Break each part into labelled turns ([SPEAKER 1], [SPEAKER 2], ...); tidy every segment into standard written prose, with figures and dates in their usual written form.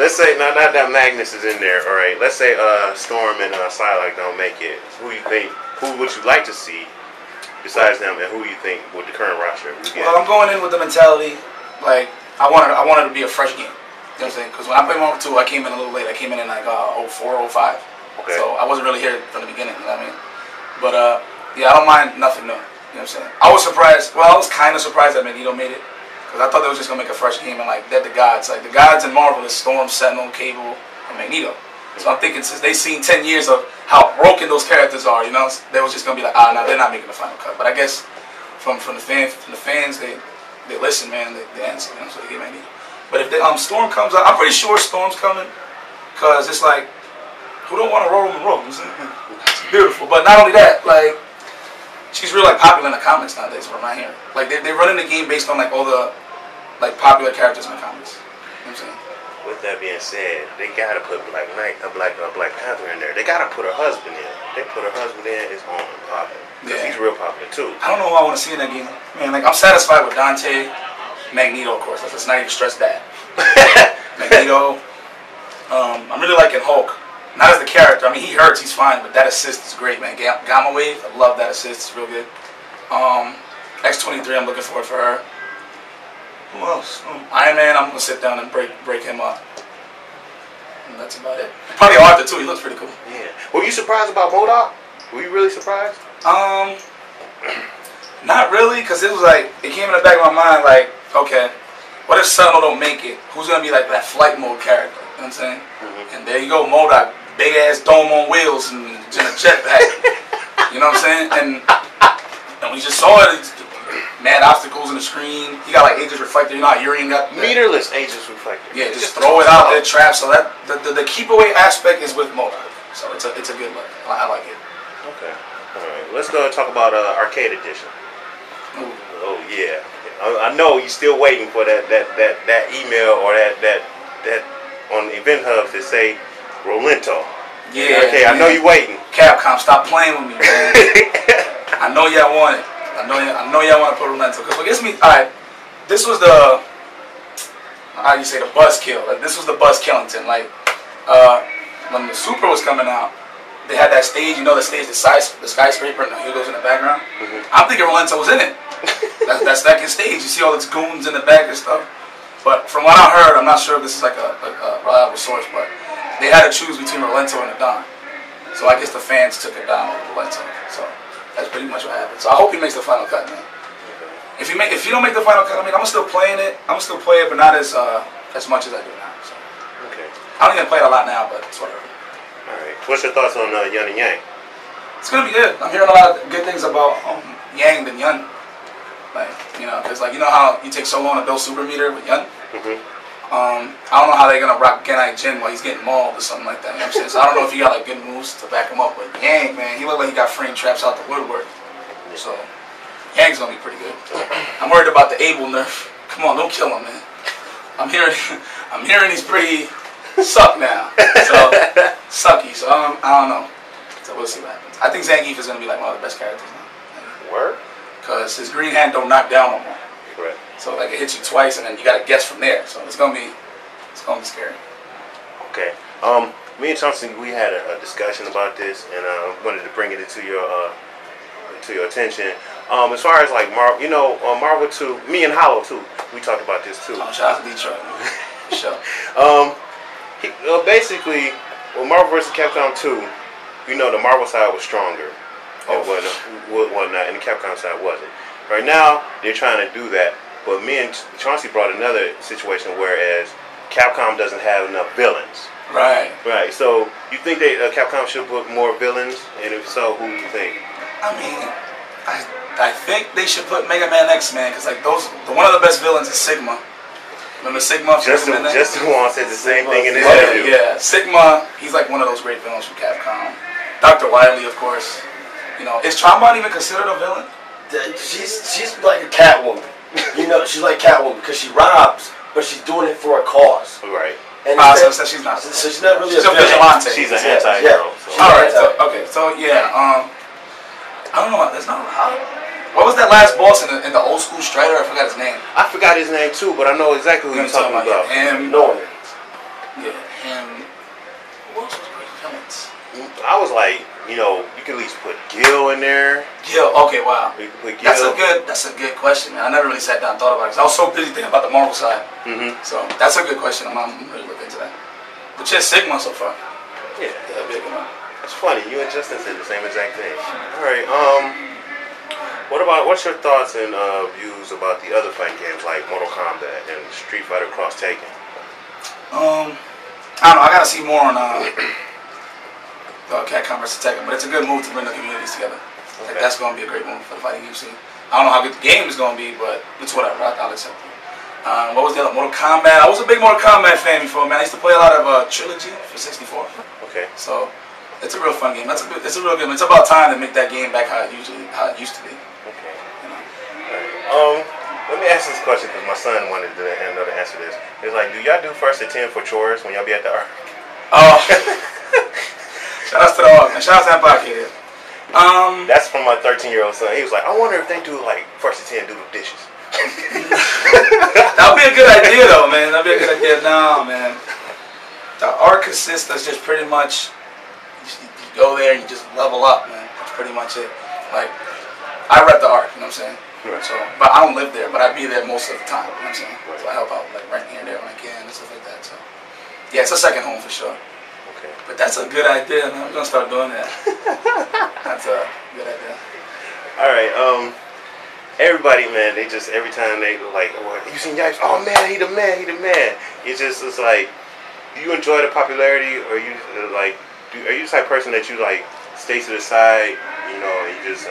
[SPEAKER 1] let's say not that Magnus is in there. All right. Let's say Storm and Psylocke don't make it. Who you think? Who would you like to see besides them, and who you think with the current roster?
[SPEAKER 2] Well, I'm going in with the mentality like I wanted it to be a fresh game. You know what I'm saying? Because when I played Marvel 2, I came in a little late. I came in like 04, 05. Okay. So I wasn't really here from the beginning. You know what I mean? But yeah, I don't mind nothing new. You know what I'm saying? I was surprised. Well, I was kind of surprised that Magneto made it. Because I thought they was just going to make a fresh game and like Dead the Gods. Like the Gods in Marvel is Storm, Sentinel, Cable, and Magneto. So I'm thinking since they've seen 10 years of how broken those characters are, you know, they was just going to be like, no, they're not making the final cut. But I guess from the fans, they listen, man, they answer, you know, so they get Magneto. But if Storm comes out, I'm pretty sure Storm's coming, because it's like, who don't want to roll them in roles? It's beautiful. But not only that, like, she's really like popular in the comics nowadays, from what I'm hearing. Like, they're running the game based on like all the like popular characters in the comics. You know what I'm saying?
[SPEAKER 1] With that being said, they gotta put Black Panther in there. They gotta put her husband in. They put her husband in, it's on popular. Because he's real popular too. I
[SPEAKER 2] don't know who I want to see in that game. Man, like, I'm satisfied with Dante. Magneto, of course. Let's not even stress that. Magneto. I'm really liking Hulk. Not as the character. I mean, he hurts. He's fine. But that assist is great, man. Gamma Wave. I love that assist. It's real good. X-23. I'm looking forward for her. Who else? Iron Man. I'm gonna sit down and break him up. And that's about it. Probably Arthur too. He looks pretty cool.
[SPEAKER 1] Yeah. Were you surprised about MODOK? Were you really surprised?
[SPEAKER 2] Not really, because it was like, it came in the back of my mind like, okay, what if Sentinel don't make it? Who's going to be like that flight mode character? You know what I'm saying? Mm-hmm. And there you go, MODOK, big ass dome on wheels and in a jetpack. You know what I'm saying? And we just saw it, mad obstacles in the screen. He got like Aegis Reflector, you know how Urian got that?
[SPEAKER 1] Meterless Aegis Reflector.
[SPEAKER 2] Yeah, just throw it out there, trap. So that the keep away aspect is with MODOK. So it's a good look. I like it.
[SPEAKER 1] Okay. Alright, let's go and talk about Arcade Edition. Ooh. Oh yeah. I know you're still waiting for that email or that on Event Hub to say Rolento.
[SPEAKER 2] Yeah.
[SPEAKER 1] Okay, I know you're waiting.
[SPEAKER 2] Capcom, stop playing with me, man. I know y'all want it. I know y'all want to put Rolento. Because what gets me, alright, this was the, how do you say, the buzz kill. Like, this was the Buzz Killington. Like, when the Super was coming out, they had that stage, you know, the skyscraper, and the heroes in the background. Mm-hmm. I'm thinking Rolento was in it. That's that second stage. You see all these goons in the back and stuff. But from what I heard, I'm not sure if this is like a reliable source, but they had to choose between Rolento and Adon. So I guess the fans took Adon over Rolento. So that's pretty much what happened. So I hope he makes the final cut, man. Okay. If you don't make the final cut, I mean, I'm still playing it. I'm still play it, but not as much as I do now. So. Okay. I don't even play it a lot now, but it's whatever.
[SPEAKER 1] Alright. What's your thoughts on Yun and Yang?
[SPEAKER 2] It's gonna be good. I'm hearing a lot of good things about Yang than Yun. Like, you know, because like, you know how you take so long to build Super Meter with Yun? Mm-hmm. I don't know how they're gonna rock Genai Jin while he's getting mauled or something like that. You know what I'm saying? So I don't know if he got like good moves to back him up. But Yang, man, he looked like he got frame traps out the woodwork. So Yang's gonna be pretty good. I'm worried about the Abel nerf. Come on, don't kill him, man. I'm hearing he's pretty suck now. So sucky. So I don't know. So we'll see what happens. I think Zangief is gonna be like one of the best characters now.
[SPEAKER 1] Word? Because
[SPEAKER 2] his green hand don't knock down no more.
[SPEAKER 1] Correct.
[SPEAKER 2] So like it hits you twice and then you gotta guess from there. So it's gonna be scary.
[SPEAKER 1] Okay. Me and Thompson, we had a discussion about this, and wanted to bring it to your attention. As far as like Marvel, you know, Marvel 2, me and Hollow too, we talked about this too.
[SPEAKER 2] Shout out to Detroit. For sure.
[SPEAKER 1] Basically, with Marvel vs. Capcom 2, you know, the Marvel side was stronger. And whatnot, and the Capcom side wasn't. Right now, they're trying to do that, but me and Chauncey brought another situation whereas Capcom doesn't have enough villains.
[SPEAKER 2] Right.
[SPEAKER 1] Right. So, you think that Capcom should put more villains? And if so, who do you think?
[SPEAKER 2] I mean, I think they should put Mega Man X, man, because like one of the best villains is Sigma. Remember Sigma?
[SPEAKER 1] Justin Wong said the same thing in his interview.
[SPEAKER 2] Yeah, Sigma, he's like one of those great villains from Capcom. Dr. Wily, of course. You know, is Trombone even considered a villain?
[SPEAKER 3] She's like a Catwoman. You know, she's like Catwoman because she robs, but she's doing it for a cause.
[SPEAKER 1] Right.
[SPEAKER 3] And
[SPEAKER 2] so she's not.
[SPEAKER 3] So she's not really
[SPEAKER 2] she's a vigilante.
[SPEAKER 1] She's an anti-hero.
[SPEAKER 2] Yeah. All right. So yeah. I don't know. There's not. What was that last boss in the old school Strider? I forgot his name.
[SPEAKER 1] I forgot his name too, but I know exactly who you're talking about.
[SPEAKER 2] Him.
[SPEAKER 3] Knowing it.
[SPEAKER 2] Yeah, him. Who else was great villains?
[SPEAKER 1] I was like, you know, you could at least put Gil in there.
[SPEAKER 2] Gil, okay, wow.
[SPEAKER 1] You could put Gil.
[SPEAKER 2] That's a good question, man. I never really sat down and thought about it, 'cause I was so busy thinking about the Marvel side. So that's a good question. I'm really looking into that. But yeah, Sigma so far.
[SPEAKER 1] Yeah,
[SPEAKER 2] that'd be a good one.
[SPEAKER 1] It's funny, you and Justin said the same exact thing. All right, what's your thoughts and views about the other fighting games like Mortal Kombat and Street Fighter Cross Taken?
[SPEAKER 2] I don't know. I gotta see more on Capcom vs. Tekken, but it's a good move to bring the communities together. Like, that's gonna be a great move for the fighting game scene. I don't know how good the game is gonna be, but it's whatever. I'll accept it. What was the other? Mortal Kombat. I was a big Mortal Kombat fan before, man. I used to play a lot of Trilogy for 64.
[SPEAKER 1] Okay.
[SPEAKER 2] So it's a real fun game. It's a real good one. It's about time to make that game back how it used to be.
[SPEAKER 1] Okay. All right. Let me ask this question because my son wanted to know the answer to this. It's like, do y'all do first and 10 for chores when y'all be at the arc?
[SPEAKER 2] Oh. Shout out to the arc, man. Shout out to that podcast.
[SPEAKER 1] That's from my 13-year-old son. He was like, I wonder if they do like first and 10 do the dishes.
[SPEAKER 2] That would be a good idea, though, man. That'd be a good idea. No, man. The arc consists of just pretty much you go there and you just level up, man. That's pretty much it. Like, I rep the arc, you know what I'm saying?
[SPEAKER 1] Right.
[SPEAKER 2] So, but I don't live there, but I be there most of the time, you know what I'm saying? So I help out, like, right here and there when I can and stuff like that. So, yeah, it's a second home for sure.
[SPEAKER 1] Okay.
[SPEAKER 2] But that's a good idea, man. I'm gonna start doing that. That's a good idea.
[SPEAKER 1] All right. Everybody, man, they just every time they like, oh, you seen Yipes? Oh man, he the man, he the man. It's like, do you enjoy the popularity, or you like, are you the type of person that you like stay to the side, you know, and you just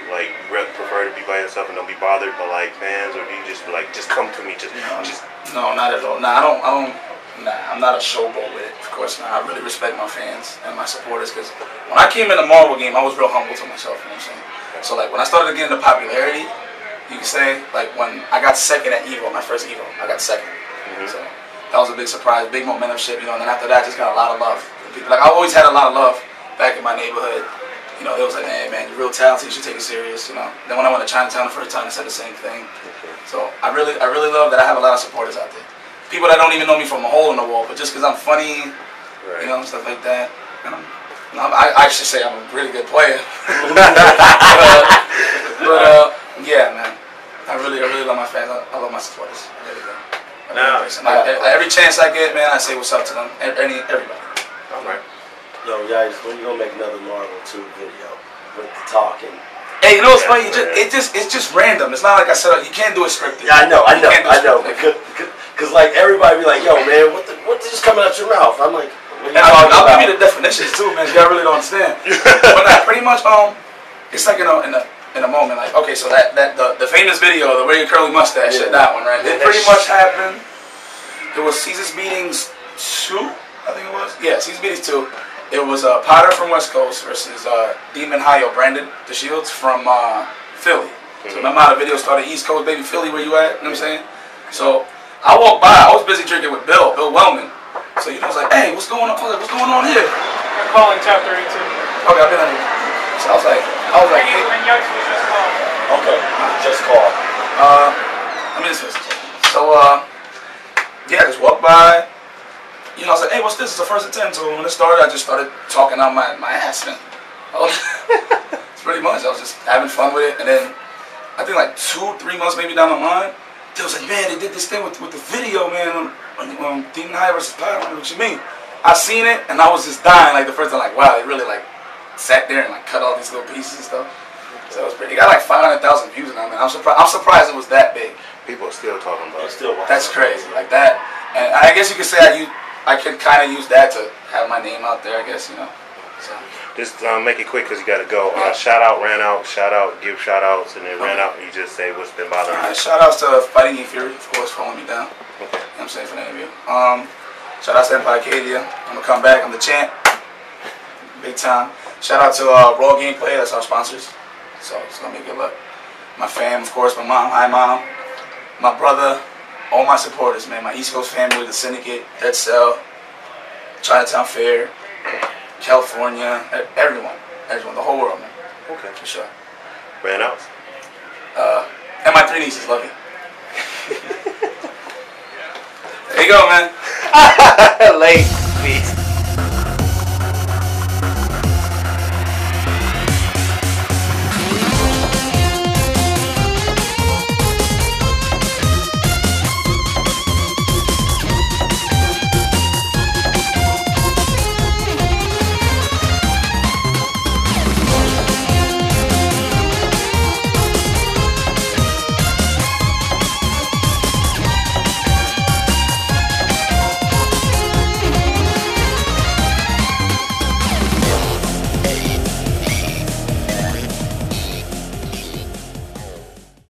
[SPEAKER 1] like prefer to be by yourself and don't be bothered by like fans, or do you just like just come to me, just
[SPEAKER 2] no, not at all. Nah, I'm not a showboat with it. Of course not. I really respect my fans and my supporters, because when I came in the Marvel game, I was real humble to myself, you know what I'm saying? So like when I started getting the popularity, you can say, like when I got second at Evo, my first Evo, I got second. So that was a big surprise, big momentum shift, you know, and then after that, I just got a lot of love from people. Like I always had a lot of love back in my neighborhood. You know, it was like, hey man, you're real talented, you should take it serious, you know. Then when I went to Chinatown the first time, they said the same thing. So I really love that I have a lot of supporters out there. People that don't even know me from a hole in the wall, but just because I'm funny, you know, stuff like that. And I should say I'm a really good player. but yeah, man. I really love my fans. I love my supporters. I really do. Every chance I get, man, I say what's up to them. Everybody.
[SPEAKER 1] All right.
[SPEAKER 3] Yo, Yipes, when you gonna make another Marvel 2 video with the talking?
[SPEAKER 2] Hey, you know what's funny? It's just random. It's not like I said you can't do it scripted.
[SPEAKER 3] Yeah, I know. Because like everybody be like, yo, man, what's just coming out your mouth? I'm like,
[SPEAKER 2] I'll give you the definitions too, man. Y'all really don't understand. But pretty much, it's like in a moment, like, okay, so the famous video, the wearing curly mustache, that one, right? It pretty much happened. It was Caesar's Beatings 2, I think it was. Yeah, Caesar's Beatings 2. It was Potter from West Coast versus Demon Hayo, Brandon the Shields from Philly. So remember how the video started, East Coast, baby, Philly, where you at? You know what I'm saying? So I walked by. I was busy drinking with Bill Wellman. So you know, I was like, hey, what's going on? I was like, what's going on here?
[SPEAKER 4] You're calling chapter 18.
[SPEAKER 2] Okay, I've been on here. So I was like, hey.
[SPEAKER 4] When Yikes was just called.
[SPEAKER 3] okay, just call.
[SPEAKER 2] Let me just listen. So yeah, I just walked by. You know, I was like, hey, what's this? It's the first attempt. So when it started, I just started talking out my ass. And it's pretty much, I was just having fun with it. And then I think like 2-3 months maybe down the line, they was like, man, they did this thing with the video, man, on Demon High versus Power. What you mean? I seen it, and I was just dying. Like the first time, like, wow, they really like sat there and like cut all these little pieces and stuff. So it was pretty. It got like 500,000 views now, man. I'm surprised it was that big.
[SPEAKER 1] People are still talking about it.
[SPEAKER 2] That's crazy. Like that, and I guess you could say I could kind of use that to have my name out there. I guess, you know. So.
[SPEAKER 1] Just make it quick because you got to go. Shout out, ran out, shout out, give shout outs, and then ran out. And you just say what's been bothering you.
[SPEAKER 2] Shout outs to Fighting Game Fury, of course, for holding me down.
[SPEAKER 1] Okay.
[SPEAKER 2] You know what I'm saying, for the interview. Shout out to Empire Acadia. I'm gonna come back. I'm the champ. Big time. Shout out to Raw Gameplay. That's our sponsors. So it's gonna be good luck. My fam, of course. My mom. Hi, mom. My brother. All my supporters, man. My East Coast family, the Syndicate, Dead Cell, Chinatown Fair, California, everyone, the whole world, man.
[SPEAKER 1] Okay.
[SPEAKER 2] For sure.
[SPEAKER 1] Ran out.
[SPEAKER 2] And my 3 nieces love you. There you go, man.
[SPEAKER 1] Late. Peace.